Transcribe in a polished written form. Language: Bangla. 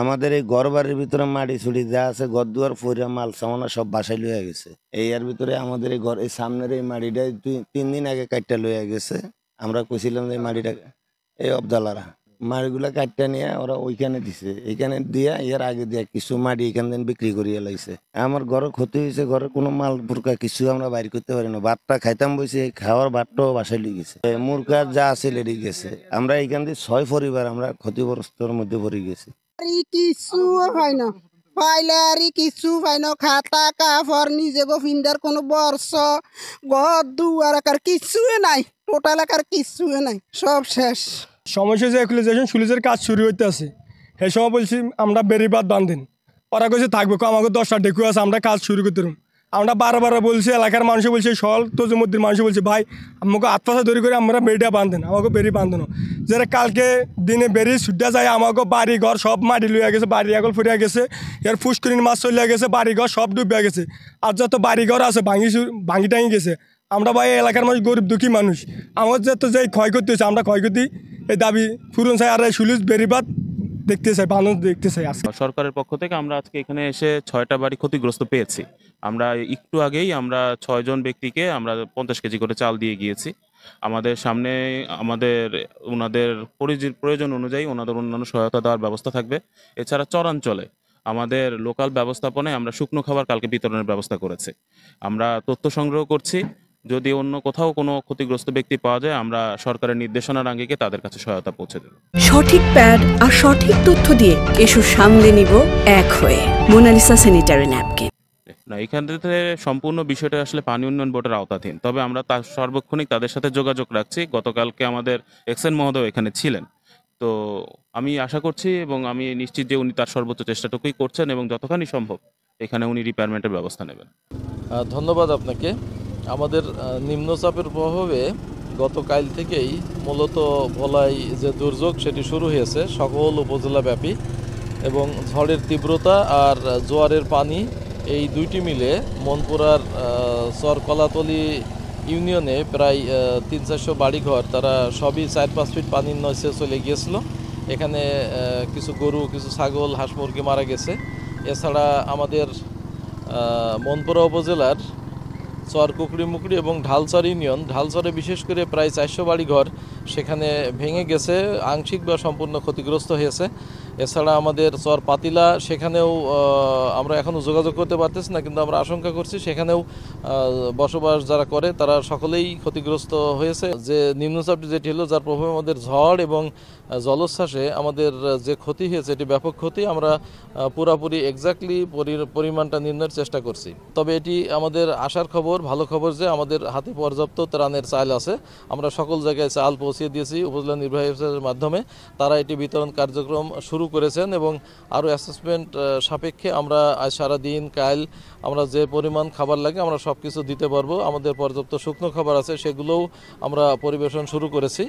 আমাদের এই ঘর বাড়ির ভিতরে মাটি ছুটি যা আছে ঘর দুয়ার ফইরা মাল সামানা সব বাসায় লইয়া গেছে। এই এর ভিতরে আমাদের এই ঘর এই সামনের এই মাটিটা 3 দিন আগে কাটটা লইয়া গেছে। আমরা কইছিলাম যে এই মাটিটা এই অবদালারা মাটিগুলা কাটটা নিয়ে ওরা ওইখানে দিছে, এইখানে দিয়া এর আগে দিয়া কিছু মাটি এখান থেকে বিক্রি করিয়া লাইছে। আমার ঘরের ক্ষতি হয়েছে, ঘরে কোনো মাল পুরকা কিছু আমরা বাইর করতে পারি না। ভাতটা খাইতাম বসে, খাওয়ার ভাতটাও বাসায় লিয়ে গেছে, মুরগা যা আছে লেডি গেছে। আমরা এইখান থেকে 6 পরিবার আমরা ক্ষতিগ্রস্তর মধ্যে পড়ে গেছি। কিছু হয় না পাইলে আর কিছু পাই না, খাতা কাপড় নিজে গো ফিন্দার কোনো বর্ষ ঘর দুয়ার একার কিছুই নাই, টোটাল একার কিছুই নাই, সব শেষ। সমস্যা যে একুলাইজেশন সুলিজের কাজ শুরু হইতে আছে, সেই সময় বলছি আমরা বেরিবাদ বান্ধেন, ওরা কইছে থাকবে আমাকে 10টা ডেকু আছে, আমরা কাজ শুরু করতে পারব। আমরা বারবার বলছি, এলাকার মানুষ বলছে, সল তজুমুদ্দিন মানুষ বলছে ভাই আমাকে আত্মাশা তৈরি করে আমরা বেরিটা বাঁধেন, আমাকে বেরি বাঁধানো। যারা কালকে দিনে বেরি ছুটে যায়, আমাকে বাড়ি ঘর সব মাটি লইয়া গেছে, বাড়ি আগল ফুরিয়া গেছে, এর ফুসকুরির মাছ চলিয়া গেছে, বাড়ি ঘর সব ডুবিয়া গেছে। আর যত বাড়ি ঘর আছে ভাঙি টাঙি গেছে। আমরা ভাই এলাকার মানুষ গরিব দুঃখী মানুষ, আমার যত যে ক্ষয়ক্ষতি হয়েছে আমরা ক্ষয়ক্ষতি এই দাবি পূরণ চাই, আর এই সুলিজ বেরিবাদ দেখতে চাই, বাঁধন দেখতে চাই। আজকে সরকারের পক্ষ থেকে আমরা আজকে এখানে এসে 6টা বাড়ি ক্ষতিগ্রস্ত পেয়েছি। আমরা একটু আগেই আমরা 6 জন ব্যক্তিকে আমরা 50 কেজি করে চাল দিয়ে গিয়েছি। আমাদের সামনে ওনাদের প্রয়োজন অনুযায়ী ওনাদের অন্যান্য সহায়তা দেওয়ার ব্যবস্থা থাকবে। এছাড়া চরাঞ্চলে আমাদের লোকাল ব্যবস্থাপনায় আমরা শুকনো খাবার কালকে বিতরণের ব্যবস্থা করেছি। আমরা তথ্য সংগ্রহ করছি, যদি অন্য কোথাও কোনো ক্ষতিগ্রস্ত ব্যক্তি পাওয়া যায় আমরা সরকারের নির্দেশনার আঙ্গিকে তাদের কাছে সহায়তা পৌঁছে দেব। সঠিক প্যাড আর সঠিক তথ্য দিয়ে এসব সামলে নিব এক হয়ে। Monalisa sanitary napkin. না, এখান থেকে সম্পূর্ণ বিষয়টা আসলে পানি উন্নয়ন বোর্ডের আওতাধীন, তবে আমরা তার সার্বক্ষণিক তাদের সাথে যোগাযোগ রাখছি। গতকালকে আমাদের এক্সএন মহোদয় এখানে ছিলেন, তো আমি আশা করছি এবং আমি নিশ্চিত যে উনি তার সর্বোচ্চ চেষ্টাটুকুই করছেন এবং যতখানি সম্ভব এখানে উনি রিপেয়ারমেন্টের ব্যবস্থা নেবেন। ধন্যবাদ আপনাকে। আমাদের নিম্নচাপের প্রভাবে গতকাল থেকেই মূলত ভোলায় যে দুর্যোগ সেটি শুরু হয়েছে সকল উপজেলাব্যাপী, এবং ঝড়ের তীব্রতা আর জোয়ারের পানি এই দুইটি মিলে মনপুরার চর কলাতলি ইউনিয়নে প্রায় 300-400 বাড়িঘর তারা সবই 4-5 ফিট পানির নিচে চলে গিয়েছিল। এখানে কিছু গরু, কিছু ছাগল, হাঁস মুরগি মারা গেছে। এছাড়া আমাদের মনপুরা উপজেলার চর কুকড়িমুকড়ি এবং ঢালচর ইউনিয়ন, ঢালচরে বিশেষ করে প্রায় 400 বাড়িঘর সেখানে ভেঙে গেছে, আংশিক বা সম্পূর্ণ ক্ষতিগ্রস্ত হয়েছে। এছাড়া আমাদের চর পাতিলা, সেখানেও আমরা এখনও যোগাযোগ করতে পারতেছি না, কিন্তু আমরা আশঙ্কা করছি সেখানেও বসবাস যারা করে তারা সকলেই ক্ষতিগ্রস্ত হয়েছে। যে নিম্নচাপটি যেটি হলো, যার প্রভাবে আমাদের ঝড় এবং জলোচ্ছ্বাসে আমাদের যে ক্ষতি হয়েছে এটি ব্যাপক ক্ষতি। আমরা পুরাপুরি এক্স্যাক্টলি পরিমাণটা নির্ণয়ের চেষ্টা করছি। তবে এটি আমাদের আশার খবর, ভালো খবর যে আমাদের হাতে পর্যাপ্ত ত্রাণের চাল আছে। আমরা সকল জায়গায় চাল পৌঁছে দিয়েছি উপজেলা নির্বাহী অফিসারের মাধ্যমে। তারা এটি বিতরণ কার্যক্রম শুরু করেছেন এবং আরও অ্যাসেসমেন্ট সাপেক্ষে আমরা আজ সারাদিন কাল আমরা যে পরিমাণ খাবার লাগে আমরা সব কিছু দিতে পারবো। আমাদের পর্যাপ্ত শুকনো খাবার আছে, সেগুলোও আমরা পরিবেশন শুরু করেছি।